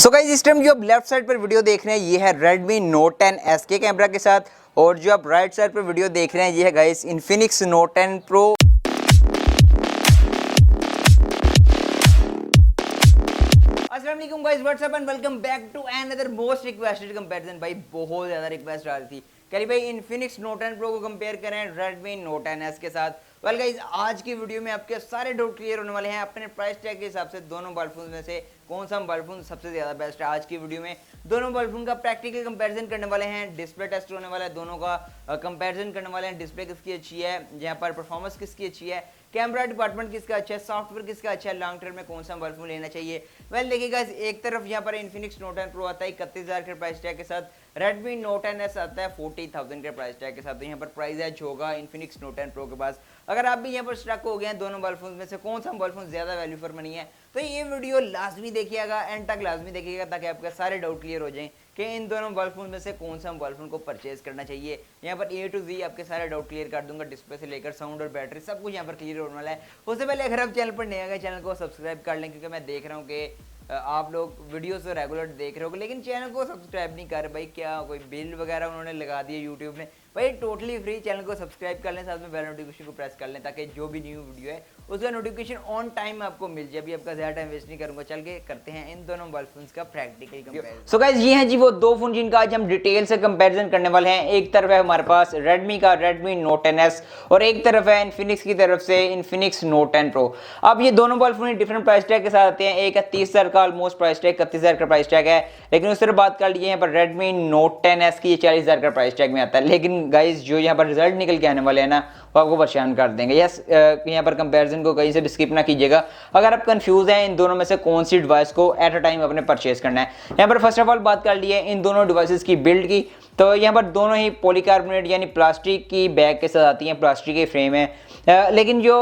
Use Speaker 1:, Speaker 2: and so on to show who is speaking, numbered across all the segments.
Speaker 1: So guys इस time जो आप लेफ्ट साइड पर वीडियो देख रहे हैं ये है Redmi Note 10S के कैमरा के साथ, और जो आप राइट साइड पर वीडियो देख रहे हैं ये है गाइस Infinix Note 10 Pro। अस्सलाम वालेकुम guys, what's up and welcome back to another most requested comparison. भाई बहुत ज़्यादा रिक्वेस्ट आ रही थी करीब भाई Infinix Note 10 Pro को कंपेयर करें Redmi Note 10S के साथ। वेल गाइस आज की वीडियो में आपके सारे डाउट क्लियर होने वाले हैं। अपने प्राइस टैग के हिसाब से दोनों मोबाइल फोन में से कौन सा मोबाइल फोन सबसे ज़्यादा बेस्ट है। आज की वीडियो में दोनों मोबाइल फोन का प्रैक्टिकल कंपैरिजन करने वाले हैं, डिस्प्ले टेस्ट होने वाला है, दोनों का कंपैरिजन करने वाले हैं। डिस्प्ले किसकी अच्छी है, यहाँ पर परफॉर्मेंस किसकी अच्छी है, कैमरा डिपार्टमेंट किसका अच्छा है, सॉफ्टवेयर किसका अच्छा है, लॉन्ग टर्म में कौन सा मोबाइल फोन लेना चाहिए। वेल देखिएगा एक तरफ यहाँ पर Infinix Note 10 Pro आता है 31,000 के प्राइस टैग के साथ, Redmi Note 10S आता है 40,000 के प्राइस टैग के साथ। तो यहाँ पर प्राइस एज होगा Infinix Note 10 Pro के पास। अगर आप भी यहाँ पर स्टक हो गए हैं दोनों मोबाइल फोन में से कौन सा मोबाइल फोन ज़्यादा वैल्यू फॉर मनी है, तो ये वीडियो लाजमी देखिएगा, एंड तक लाजमी देखिएगा ताकि आपके सारे डाउट क्लियर हो जाएं कि इन दोनों मोबाइल फोन में से कौन सा मोबाइल फोन को परचेज करना चाहिए। यहाँ पर A to Z आपके सारे डाउट क्लियर कर दूंगा, डिस्प्ले से लेकर साउंड और बैटरी सब कुछ यहाँ पर क्लियर होने वाला है। उससे पहले अगर आप चैनल पर नए आ गए चैनल को सब्सक्राइब कर लें, क्योंकि मैं देख रहा हूँ कि आप लोग वीडियोस तो रेगुलर देख रहे हो लेकिन चैनल को सब्सक्राइब नहीं कर रहे। भाई क्या कोई बिल वगैरह उन्होंने लगा दिया यूट्यूब ने? भाई टोटली फ्री, चैनल को सब्सक्राइब कर लें, साथ में बेल नोटिफिकेशन को प्रेस कर लें ताकि जो भी न्यू वीडियो है उसका नोटिफिकेशन ऑन टाइम आपको मिल जाए। अभी आपका ज़्यादा टाइम वेस्ट नहीं करूँगा, चल के करते हैं इन दोनों मोबाइल फोन का प्रैक्टिकल कंपेरिजन। सो गाइस ये हैं जी वो दो फोन जिनका आज हम डिटेल से कंपेरिजन करने वाले हैं। एक तरफ है हमारे पास Redmi का Redmi Note 10S और एक तरफ है Infinix की तरफ से Infinix Note 10 Pro। अब ये दोनों mobile phone different price tag के साथ आते हैं। एक है 30,000 का ऑलमोस्ट प्राइस टैग, 31,000 का प्राइस टैग है, लेकिन उस तरह बात कर लीजिए यहाँ पर Redmi Note 10S की ये 40,000 का प्राइस टैग में आता है। लेकिन गाइस जो यहाँ पर रिजल्ट निकल के आने वाले हैं ना वो आपको परेशान कर देंगे। यस यहाँ पर कंपैरिजन को कहीं से भी स्किप ना कीजिएगा अगर आप कंफ्यूज हैं इन दोनों में से कौन सी डिवाइस को एट अ टाइम अपने परचेज करना है। यहाँ पर फर्स्ट ऑफ ऑल बात कर लिए इन दोनों डिवाइसेस की बिल्ड की, तो यहाँ पर दोनों ही पॉलीकार्बोनेट यानी प्लास्टिक की बैग के साथ आती हैं, प्लास्टिक के फ्रेम है। लेकिन जो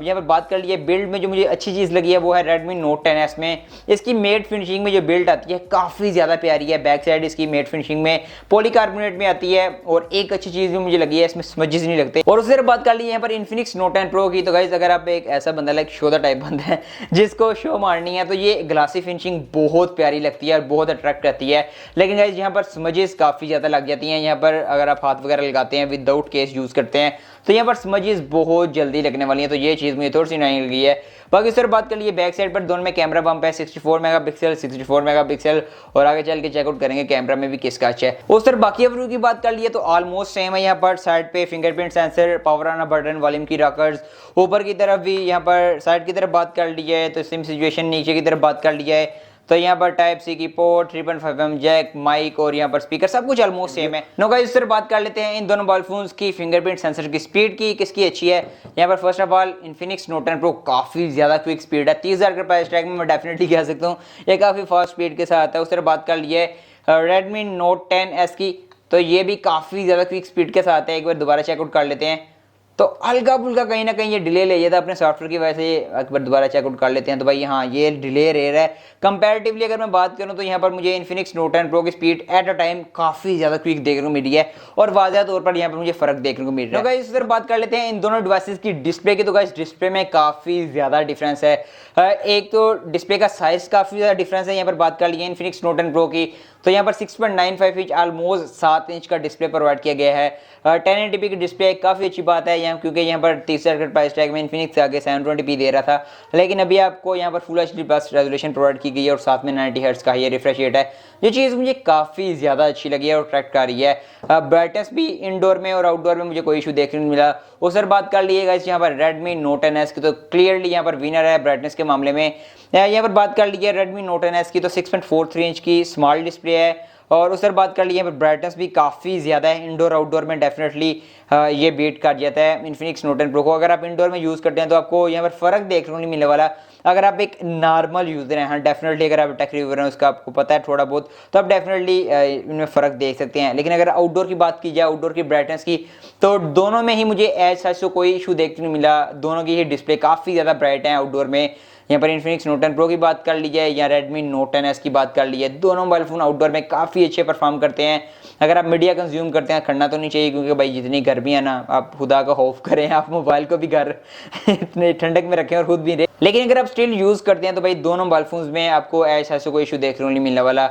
Speaker 1: यहाँ पर बात कर लिए बिल्ड में जो मुझे अच्छी चीज़ लगी है वो है Redmi Note 10S में इसकी मेट फिनिशिंग में जो बिल्ड आती है काफ़ी ज़्यादा प्यारी है। बैक साइड इसकी मेट फिनिशिंग में पॉलीकार्बोनेट में आती है, और एक अच्छी चीज़ भी मुझे लगी है इसमें स्मजेस नहीं लगते। और उससे बात कर ली यहाँ पर Infinix Note 10 Pro की, तो गाइस अगर आप एक ऐसा बंदा लाइक शो द टाइप बंदा है जिसको शो मारनी है तो ये ग्लासी फिनिशिंग बहुत प्यारी लगती है और बहुत अट्रैक्ट करती है। लेकिन गाइस यहाँ पर स्मजेस काफ़ी ज़्यादा लग जाती हैं। यहाँ पर अगर आप हाथ वगैरह लगाते हैं विदाउट केस यूज़ करते हैं तो यहाँ पर स्मजेस बहुत जल्दी लगने वाली हैं, तो ये चीज़ मुझे थोड़ी सी नहीं लगी है। बाकी सर बात कर लिए बैक साइड पर दोनों में कैमरा बम्प है 64 मेगापिक्सल 64 मेगापिक्सल, और आगे चल के चेकआउट करेंगे कैमरा में भी किसका अच्छा है। उस सर बाकी व्यू की बात कर लिए तो ऑलमोस्ट सेम है। यहाँ पर साइड पे fingerprint sensor, power on button, volume की रॉकर्स, ऊपर की तरफ भी यहाँ पर साइड की तरफ बात कर ली है तो सेम सिचुएशन, नीचे की तरफ बात कर लिया है तो यहाँ पर टाइप सी की पोर्ट, 3.5mm जैक, माइक और यहाँ पर स्पीकर सब कुछ ऑलमोस्ट सेम है। नो गाइस इस तरह बात कर लेते हैं इन दोनों मोबाइल फोन्स की फिंगरप्रिंट सेंसर की स्पीड की, किसकी अच्छी है। यहाँ पर first of all Infinix Note 10 Pro काफ़ी ज़्यादा क्विक स्पीड है, 30,000 के प्राइस टैग में मैं डेफिनेटली कह सकता हूँ ये काफ़ी फास्ट स्पीड के साथ है। उस तरह बात कर लिए Redmi Note 10S की, तो ये भी काफ़ी ज़्यादा क्विक स्पीड के साथ है। एक बार दोबारा चेकआउट कर लेते हैं तो हल्का फुल्का कहीं ना कहीं ये डिले ले जाता है अपने सॉफ्टवेयर की वजह से। एक बार दोबारा चेकआउट कर लेते हैं तो भाई हाँ ये डिले रह रहा है। कंपैरेटिवली अगर मैं बात करूं तो यहाँ पर मुझे Infinix Note 10 Pro की स्पीड एट अ टाइम काफ़ी ज़्यादा क्विक देखने को मिली है, और वाज़ह तौर पर यहाँ पर मुझे फ़र्क देखने को मिल रहा है। तो गाइस इस तरह बात कर लेते हैं इन दोनों डिवाइसेस की डिस्प्ले की, तो गाइस डिस्प्ले में काफ़ी ज़्यादा डिफरेंस है। एक तो डिस्प्ले का साइज़ काफ़ी ज़्यादा डिफरेंस है। यहाँ पर बात कर लिए Infinix Note 10 Pro की, तो यहाँ पर 6.95 इंच ऑलमोस्ट 7 इंच का डिस्प्ले प्रोवाइड किया गया है। 1080p की डिस्प्ले काफ़ी अच्छी बात है यहाँ, क्योंकि यहाँ पर 30,000 का प्राइस टैग में Infinix आगे 720p दे रहा था, लेकिन अभी आपको यहाँ पर full HD plus resolution provide की गई है और साथ में 90 हर्ट्ज का ये रिफ्रेश रेट है। ये चीज़ मुझे काफ़ी ज़्यादा अच्छी लगी है और अट्रैक्ट कर रही है। ब्राइटनेस भी इंडोर में और आउटडोर में मुझे कोई इशू देखने को मिला। उस सर बात कर लीजिएगा यहाँ पर Redmi Note 10S की, तो क्लियरली यहाँ पर विनर है ब्राइटनेस के मामले में। यहाँ पर बात कर लीजिए Redmi Note 10S की, तो 6.43 इंच की स्मॉल डिस्प्ले है, और उस पर बात कर लिए ब्राइटनेस भी काफ़ी ज़्यादा है। इंडोर आउटडोर में डेफिनेटली ये बीट कर जाता है Infinix Note 10 Pro को। अगर आप इंडोर में यूज़ करते हैं तो आपको यहाँ पर फ़र्क देखने को नहीं मिलने वाला। अगर आप एक नॉर्मल यूज़र हैं, हाँ डेफिनेटली अगर आप टेक रिव्यूअर हैं उसका आपको पता है थोड़ा बहुत, तो आप डेफिनेटली इनमें फ़र्क देख सकते हैं। लेकिन अगर आउटडोर की बात की जाए, आउटडोर की ब्राइटनेस की, तो दोनों में ही मुझे एज सच तो कोई इशू देखने को मिला। दोनों की ही डिस्प्ले काफ़ी ज़्यादा ब्राइट है आउटडोर में। यहाँ पर Infinix Note 10 Pro की बात कर लीजिए या Redmi Note 10S की बात कर लीजिए, दोनों मोबाइल फ़ोन आउटडोर में काफ़ी अच्छे परफॉर्म करते हैं। अगर आप मीडिया कंज्यूम करते हैं, करना तो नहीं चाहिए क्योंकि भाई जितनी गर्मी है ना, आप खुदा का खौफ करें, आप मोबाइल को भी घर इतने ठंडक में रखें और खुद भी रहे। लेकिन अगर आप स्टिल यूज़ करते हैं तो भाई दोनों मोबाइल फोन्स में आपको ऐसा कोई इशू देखने को नहीं मिलने वाला।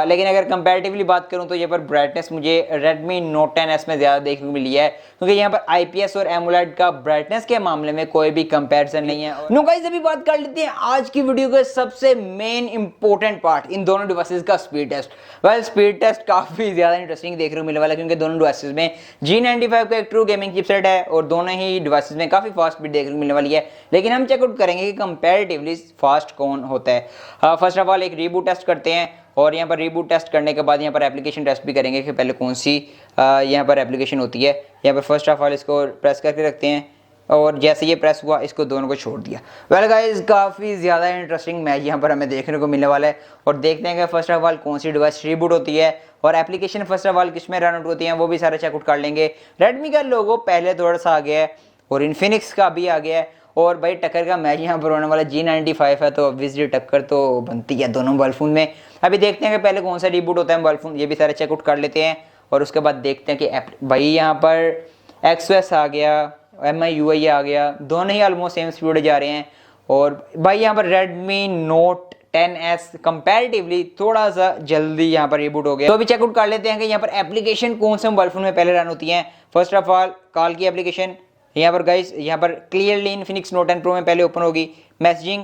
Speaker 1: लेकिन अगर कंपैरेटिवली बात करूं तो यहाँ पर ब्राइटनेस मुझे Redmi Note 10s में ज़्यादा देखने को मिली है, क्योंकि यहाँ पर IPS और एमोलेड का ब्राइटनेस के मामले में कोई भी कंपैरिजन नहीं है। नो गाइस, अभी बात कर लेते हैं आज की वीडियो का सबसे मेन इंपॉर्टेंट पार्ट, इन दोनों डिवाइसेस का speed test. Well, speed test काफ़ी ज़्यादा इंटरेस्टिंग देखने को मिलने वाला है, क्योंकि दोनों डिवाइसेस में G95 का एक ट्रू गेमिंग चिपसेट है और दोनों ही डिवाइसेस में काफ़ी फास्ट स्पीड देखने को मिलने वाली है। लेकिन हम चेकआउट करेंगे कि कंपैरेटिवली फास्ट कौन होता है। फर्स्ट ऑफ ऑल एक रीबूट टेस्ट करते हैं, और यहाँ पर रीबूट टेस्ट करने के बाद यहाँ पर एप्लीकेशन टेस्ट भी करेंगे कि पहले कौन सी यहाँ पर एप्लीकेशन होती है। यहाँ पर फर्स्ट ऑफ ऑल इसको प्रेस करके रखते हैं, और जैसे ये प्रेस हुआ इसको दोनों को छोड़ दिया। वेल गाइस, काफ़ी ज़्यादा इंटरेस्टिंग मैच यहाँ पर हमें देखने को मिलने वाला है, और देखते हैं कि फर्स्ट ऑफ ऑल कौन सी डिवाइस रीबूट होती है और एप्लीकेशन फर्स्ट ऑफ ऑल किस में रन आउट होती है, वो भी सारे चेकआउट कर लेंगे। रेडमी का लोगो पहले थोड़ा सा आ गया है और इन्फिनिक्स का भी आ गया है, और भाई टक्कर का मैच यहाँ पर होने वाला G95 है, तो ऑब्वियसली टक्कर तो बनती है दोनों मोबाइल फोन में। अभी देखते हैं कि पहले कौन सा रीबूट होता है मोबाइल फोन, ये भी सारे चेकआउट कर लेते हैं, और उसके बाद देखते हैं कि भाई यहाँ पर XOS आ गया, MIUI आ गया, दोनों ही ऑलमोस्ट सेम स्पीड जा रहे हैं। और भाई यहाँ पर Redmi Note 10s कंपैरेटिवली थोड़ा सा जल्दी यहाँ पर रिबूट हो गया। तो अभी चेकआउट कर लेते हैं कि यहाँ पर एप्लीकेशन कौन से मोबाइल फोन में पहले रन होती हैं। फर्स्ट ऑफ ऑल कॉल की एप्लीकेशन यहाँ पर गाइस, यहाँ पर क्लियरली इन्फिनिक्स नोट 10 प्रो में पहले ओपन होगी। Messaging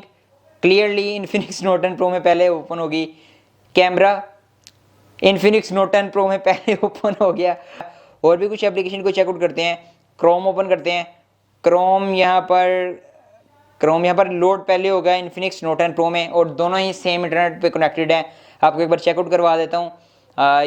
Speaker 1: clearly Infinix note 10 pro में पहले ओपन होगी। कैमरा इन्फिनिक्स नोट 10 प्रो में पहले ओपन हो गया। और भी कुछ एप्लीकेशन को चेकआउट करते हैं। क्रोम ओपन करते हैं। क्रोम यहाँ पर लोड पहले होगा इन्फिनिक्स नोट 10 प्रो में, और दोनों ही सेम इंटरनेट पे कनेक्टेड है। आपको एक बार चेकआउट करवा देता हूँ।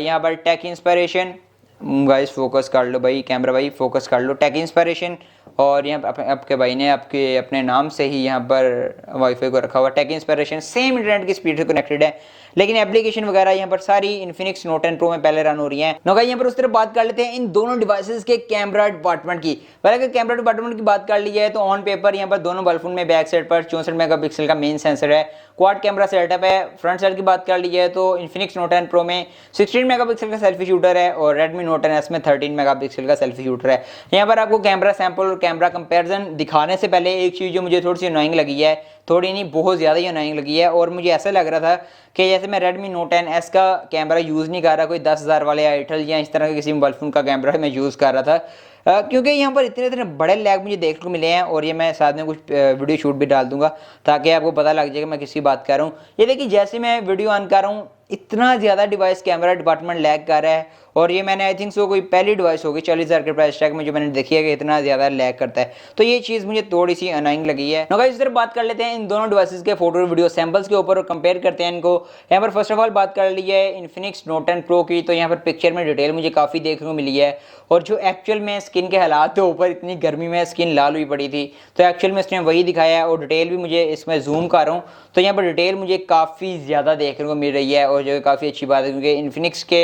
Speaker 1: यहाँ पर टेक इंस्पायरेशन, गाइस फोकस कर लो भाई, कैमरा भाई फोकस कर लो। टेक इंस्पायरेशन, और यहाँ आपके भाई ने अपने नाम से ही यहाँ पर वाईफाई को रखा हुआ। टेक इंस्पायरेशन सेम इंटरनेट की स्पीड से कनेक्टेड है, लेकिन एप्लीकेशन वगैरह यहाँ पर सारी इन्फिनिक्स नोट 10 प्रो में पहले रन हो रही हैं। नो गाइस, यहाँ पर उस तरह बात कर लेते हैं इन दोनों डिवाइसेस के कैमरा डिपार्टमेंट की। पहले अगर कैमरा डिपार्टमेंट की बात कर ली जाए तो ऑन पेपर यहाँ पर दोनों मोबाइल फोन में बैक साइड पर 64 मेगापिक्सल का मेन सेंसर है, क्वाड कैमरा सेटअप है। फ्रंट साइड की बात कर ली जाए तो इन्फिनिक्स नोट 10 प्रो में 16 मेगापिक्सल का सेल्फी शूटर है, और Redmi Note 10s में 13 मेगापिक्सल का सेल्फी शूटर है। यहाँ पर आपको कैमरा सैंपल और कैमरा कंपैरिजन दिखाने से पहले एक चीज़ जो मुझे थोड़ी सी अनोइंग लगी है, थोड़ी नहीं बहुत ज़्यादा ही अनोइंग लगी है, और मुझे ऐसा लग रहा था कि जैसे मैं Redmi Note 10s का कैमरा यूज़ नहीं कर रहा, कोई 10,000 वाले आइटल या इस तरह के किसी मोबाइल फोन का कैमरा मैं यूज़ कर रहा था। क्योंकि यहाँ पर इतने बड़े लैग मुझे देखने को मिले हैं, और ये मैं साथ में कुछ वीडियो शूट भी डाल दूंगा ताकि आपको पता लग जाए कि मैं किसकी बात कर रहा हूँ। ये देखिए, जैसे मैं वीडियो ऑन कर रहा हूँ इतना ज़्यादा डिवाइस कैमरा डिपार्टमेंट लैग कर रहा है, और ये मैंने आई थिंक सो कोई पहली डिवाइस होगी 40,000 के प्राइस टैग में जो मैंने देखी है कि इतना ज़्यादा लैग करता है। तो ये चीज़ मुझे थोड़ी सी अनोइंग लगी है। गाइस, इस तरह बात कर लेते हैं इन दोनों डिवाइसेस के फोटो और वीडियो सैंपल्स के ऊपर और कंपेयर करते हैं इनको। यहाँ पर फर्स्ट ऑफ ऑल बात कर ली है इन्फिनिक्स नोट 10 प्रो की, तो यहाँ पर पिक्चर में डिटेल मुझे काफ़ी देखने को मिली है, और जो एक्चुअल में स्किन के हालात के ऊपर इतनी गर्मी में स्किन लाल हुई पड़ी थी, तो एक्चुअल में इसने वही दिखाया है। और डिटेल भी मुझे इसमें जूम कर रहा हूँ तो यहाँ पर डिटेल मुझे काफ़ी ज़्यादा देखने को मिल रही है, और जो काफ़ी अच्छी बात है, क्योंकि इन्फिनिक्स के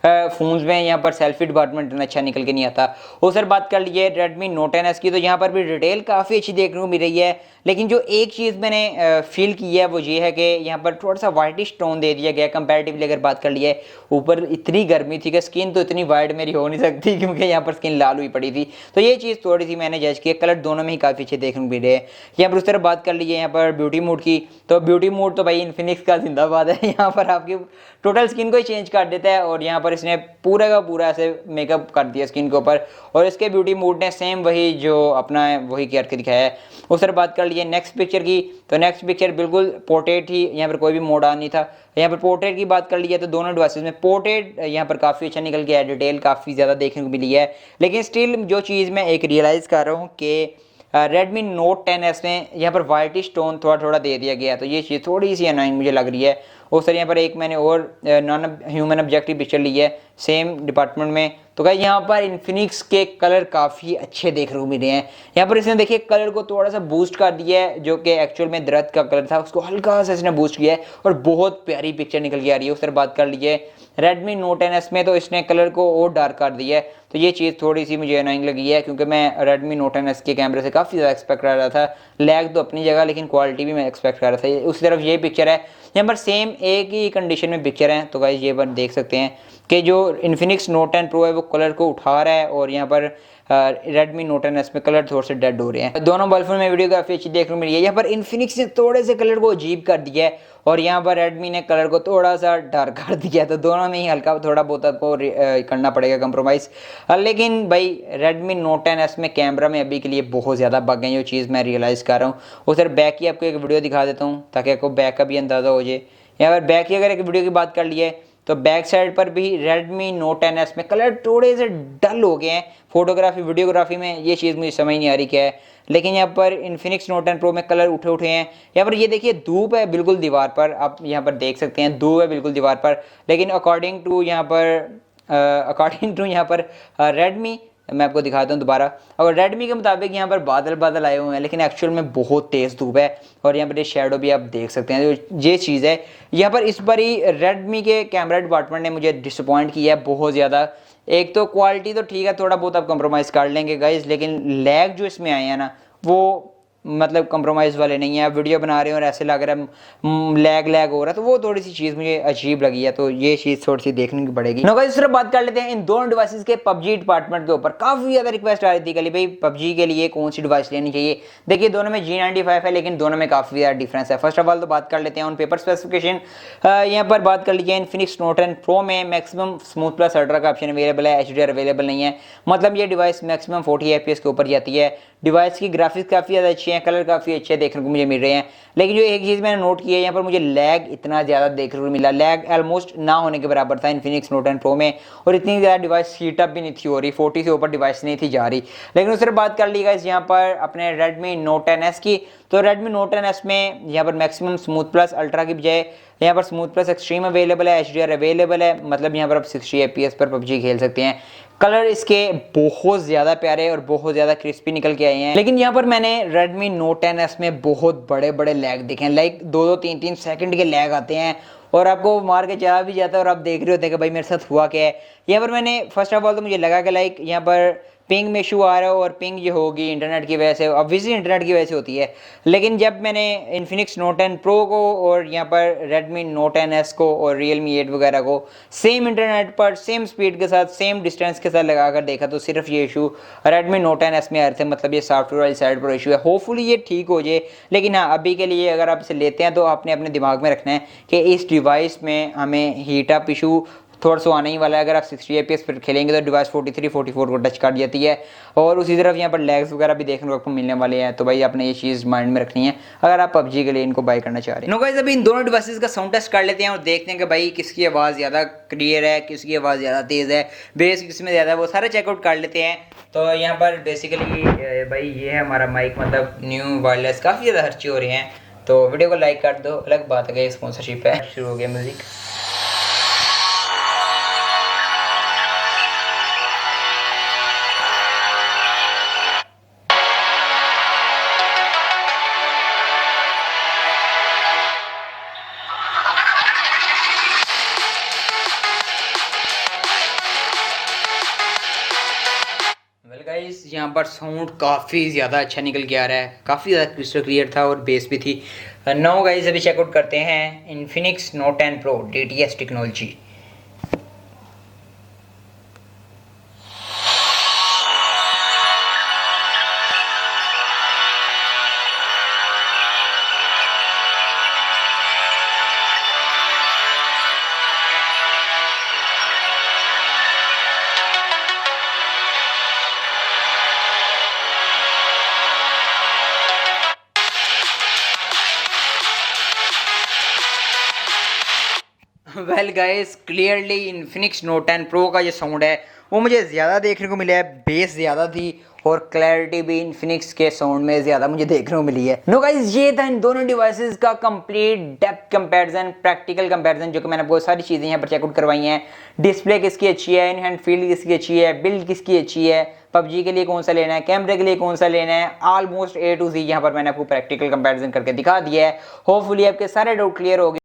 Speaker 1: फ़ोन्स में यहाँ पर सेल्फी डिपार्टमेंट इतना अच्छा निकल के नहीं आता। और सर बात कर लीजिए Redmi Note 10s की, तो यहाँ पर भी डिटेल काफ़ी अच्छी देखने को मिल रही है, लेकिन जो एक चीज़ मैंने फील की है वो ये है कि यहाँ पर थोड़ा सा वाइटिश टोन दे दिया गया कंपैरेटिवली। अगर बात कर लिए ऊपर इतनी गर्मी थी कि स्किन तो इतनी वाइट मेरी हो नहीं सकती, क्योंकि यहाँ पर स्किन लाल हुई पड़ी थी, तो ये चीज़ थोड़ी सी मैंने जज की। कलर दोनों में ही काफ़ी अच्छे देखने को मिल रहे हैं। यहाँ पर उस तरह बात कर लीजिए यहाँ पर ब्यूटी मोड की, तो ब्यूटी मोड तो भाई इन्फिनिक्स का जिंदाबाद है। यहाँ पर आपकी टोटल स्किन को ही चेंज कर देता है, और यहाँ पर इसने पूरा का पूरा ऐसे मेकअप कर दिया स्किन के ऊपर, और इसके ब्यूटी मोड ने सेम वही जो अपना है वही करके दिखाया है। उस तरह बात कर लीजिए नेक्स्ट पिक्चर की, तो नेक्स्ट पिक्चर बिल्कुल पोर्ट्रेट ही, यहाँ पर कोई भी मोड ऑन नहीं था। यहाँ पर पोर्ट्रेट की बात कर लीजिए तो दोनों डिवाइसेस में पोर्ट्रेट यहाँ पर काफ़ी अच्छा निकल गया है, डिटेल काफ़ी ज़्यादा देखने को मिली है। लेकिन स्टिल जो चीज़ मैं एक रियलाइज़ कर रहा हूँ कि Redmi Note 10s में यहाँ पर वाइटिश टोन थोड़ा दे दिया गया है, तो ये चीज़ थोड़ी सी अनोइंग मुझे लग रही है। और सर यहाँ पर एक मैंने और नॉन ह्यूमन ऑब्जेक्टिव पिक्चर ली है सेम डिपार्टमेंट में, तो क्या यहाँ पर इन्फिनिक्स के कलर काफ़ी अच्छे देखने को मिले हैं। यहाँ पर इसने देखिए कलर को थोड़ा सा बूस्ट कर दिया है, जो कि एक्चुअल में दरख्त का कलर था उसको हल्का सा इसने बूस्ट किया है, और बहुत प्यारी पिक्चर निकल के आ रही है। उस तरह बात कर लीजिए Redmi Note 10s में, तो इसने कलर को और डार्क कर दिया है, तो ये चीज़ थोड़ी सी मुझे अनोइंग लगी है, क्योंकि मैं Redmi Note 10s के कैमरे से काफ़ी ज़्यादा एक्सपेक्ट कर रहा था। लैग तो अपनी जगह, लेकिन क्वालिटी भी मैं एक्सपेक्ट कर रहा था। उसी तरफ ये पिक्चर है, यहाँ पर सेम एक ही कंडीशन में पिक्चर है, तो गाइस ये बात देख सकते हैं कि जो इन्फिनिक्स नोट 10 प्रो है वो कलर को उठा रहा है, और यहाँ पर Redmi Note 10s में कलर थोड़े से डेड हो रहे हैं। दोनों मोबाइल फोन में वीडियो काफ़ी अच्छी देखने को मिली है। यहाँ पर इन्फिनिक्स ने थोड़े से कलर को अजीब कर दिया है और यहाँ पर Redmi ने कलर को थोड़ा सा डार्क कर दिया है, तो दोनों में ही हल्का थोड़ा बहुत आपको करना पड़ेगा कंप्रोमाइज़। लेकिन भाई Redmi Note 10s में कैमरा में अभी के लिए बहुत ज़्यादा बग हैं, जो चीज़ मैं रियलाइज़ कर रहा हूँ। और सर बैक की आपको एक वीडियो दिखा देता हूँ ताकि आपको बैक का भी अंदाज़ा हो जाए। यहाँ पर बैक की अगर एक वीडियो की बात कर लिए तो बैक साइड पर भी Redmi Note 10s में कलर थोड़े से डल हो गए हैं। फोटोग्राफी वीडियोग्राफी में ये चीज़ मुझे समझ नहीं आ रही क्या है, लेकिन यहाँ पर Infinix Note 10 Pro में कलर उठे उठे हैं। यहाँ पर ये देखिए धूप है बिल्कुल दीवार पर, आप यहाँ पर देख सकते हैं धूप है बिल्कुल दीवार पर, लेकिन अकॉर्डिंग टू यहाँ पर Redmi, मैं आपको दिखाता हूँ दोबारा। और Redmi के मुताबिक यहाँ पर बादल बादल आए हुए हैं, लेकिन एक्चुअल में बहुत तेज़ धूप है और यहाँ पर ये शेडो भी आप देख सकते हैं। जो ये चीज़ है यहाँ पर, इस बार ही Redmi के कैमरा डिपार्टमेंट ने मुझे डिसअपॉइंट किया है बहुत ज़्यादा। एक तो क्वालिटी तो ठीक है, थोड़ा बहुत आप कंप्रोमाइज़ कर लेंगे गाइज, लेकिन लैग जो इसमें आए हैं ना वो मतलब कंप्रोमाइज़ वाले नहीं है। आप वीडियो बना रहे हो और ऐसे लग रहा है लैग हो रहा है, तो वो थोड़ी सी चीज़ मुझे अजीब लगी है, तो ये चीज़ थोड़ी सी देखने की पड़ेगी। नो गाइस, सिर्फ बात कर लेते हैं इन दोनों डिवाइसेस के पबजी डिपार्टमेंट के ऊपर। काफ़ी ज़्यादा रिक्वेस्ट आ रही थी कल भाई पबजी के लिए कौन सी डिवाइस लेनी चाहिए। देखिए दोनों में G95 है, लेकिन दोनों में काफ़ी ज़्यादा डिफरेंस है। फर्स्ट ऑफ ऑल तो बात कर लेते हैं ऑन पेपर स्पेसिफिकेशन। यहाँ पर बात कर लीजिए Infinix Note 10 Pro में मैक्सिमम स्मूथ प्लस अल्ट्रा का ऑप्शन अवेलेबल है, HDR अवेलेबल नहीं है। मतलब ये डिवाइस मैक्सिमम 40 FPS के ऊपर जाती है। डिवाइस की ग्राफिक्स काफ़ी ज़्यादा अच्छी हैं, कलर काफ़ी अच्छे देखने को मुझे मिल रहे हैं, लेकिन जो एक चीज़ मैंने नोट की है यहाँ पर मुझे लैग इतना ज़्यादा देखने को मिला। लैग ऑलमोस्ट ना होने के बराबर था Infinix Note 10 Pro में, और इतनी ज़्यादा डिवाइस हीटअप भी नहीं थी हो रही, 40 से ऊपर डिवाइस नहीं थी जा रही। लेकिन उससे बात कर ली गाइस यहाँ पर अपने Redmi Note 10s की, तो Redmi Note 10s में यहाँ पर मैक्सिमम स्मूथ प्लस अल्ट्रा की बजाय यहाँ पर स्मूथ प्लस एक्सट्रीम अवेलेबल है, HDR अवेलेबल है। मतलब यहाँ पर आप 60 FPS पर पबजी खेल सकते हैं। कलर इसके बहुत ज़्यादा प्यारे और बहुत ज़्यादा क्रिस्पी निकल के आए हैं। लेकिन यहाँ पर मैंने Redmi Note 10s में बहुत बड़े बड़े लैग देखे हैं, लाइक 2-3 सेकंड के लैग आते हैं और आपको मार के चला भी जाता है और आप देख रहे होते हैं कि भाई मेरे साथ हुआ क्या है। यहाँ पर मैंने फर्स्ट ऑफ ऑल तो मुझे लगा कि लाइक यहाँ पर पिंग में इशू आ रहा हो, और पिंग ये होगी इंटरनेट की वजह से, ऑब्वियसली इंटरनेट की वजह से होती है। लेकिन जब मैंने Infinix Note 10 Pro को और यहाँ पर Redmi Note 10s को और Realme 8 वगैरह को सेम इंटरनेट पर सेम स्पीड के साथ सेम डिस्टेंस के साथ लगा कर देखा, तो सिर्फ ये इशू Redmi Note 10s में आ रहे थे। मतलब ये सॉफ्टवेयर वाली साइड पर इशू है, होपफुली ये ठीक हो जाए। लेकिन हाँ, अभी के लिए अगर आप इसे लेते हैं तो आपने अपने दिमाग में रखना है कि इस डिवाइस में हमें हीटअप इशू थोड़ा सा आने ही वाला है। अगर आप 60 FPS पर खेलेंगे तो डिवाइस 43-44 को टच कर जाती है, और उसी तरफ यहाँ पर लैग्स वगैरह भी देखने को आपको मिलने वाले हैं। तो भाई आपने ये चीज़ माइंड में रखनी है अगर आप पबजी के लिए इनको बाय करना चाह रहे हैं। नो गाइस, अभी इन दोनों डिवाइसेस का साउंड टेस्ट कर लेते हैं और देखते हैं कि भाई किसकी आवाज़ ज़्यादा क्लियर है, किसकी आवाज़ ज़्यादा तेज़ है, बेस किसमें ज़्यादा है, वो सारा चेकआउट कर लेते हैं। तो यहाँ पर बेसिकली भाई ये है हमारा माइक, मतलब न्यू वायरलेस, काफ़ी ज़्यादा खर्चे हो रहे हैं। तो वीडियो को लाइक कर दो, अलग बात है कि स्पॉन्सरशिप है। शुरू हो गया म्यूज़िक। वेल गाइस, यहाँ पर साउंड काफ़ी ज़्यादा अच्छा निकल के आ रहा है, काफ़ी ज़्यादा क्रिस्टल क्लियर था और बेस भी थी। नाउ गाइस, अभी चेकआउट करते हैं Infinix Note 10 Pro DTS technology. Well guys, clearly Infinix Note 10 Pro का जो साउंड है वो मुझे ज़्यादा देखने को मिला है, बेस ज़्यादा थी और क्लैरिटी भी Infinix के साउंड में ज़्यादा मुझे देखने को मिली है। नो गाइस, ये था इन दोनों डिवाइसेस का complete depth comparison, practical comparison, जो कि मैंने बहुत सारी चीज़ें यहाँ पर चेकआउट करवाई हैं। डिस्प्ले किसकी अच्छी है, इन हैंड फील्ड किसकी अच्छी है, बिल्ड किसकी अच्छी है, पबजी के लिए कौन सा लेना है, कैमरे के लिए कौन सा लेना है, ऑलमोस्ट A to Z यहाँ पर मैंने आपको प्रैक्टिकल कंपैरिजन करके दिखा दिया है। होपफुली आपके सारे डाउट क्लियर हो गए।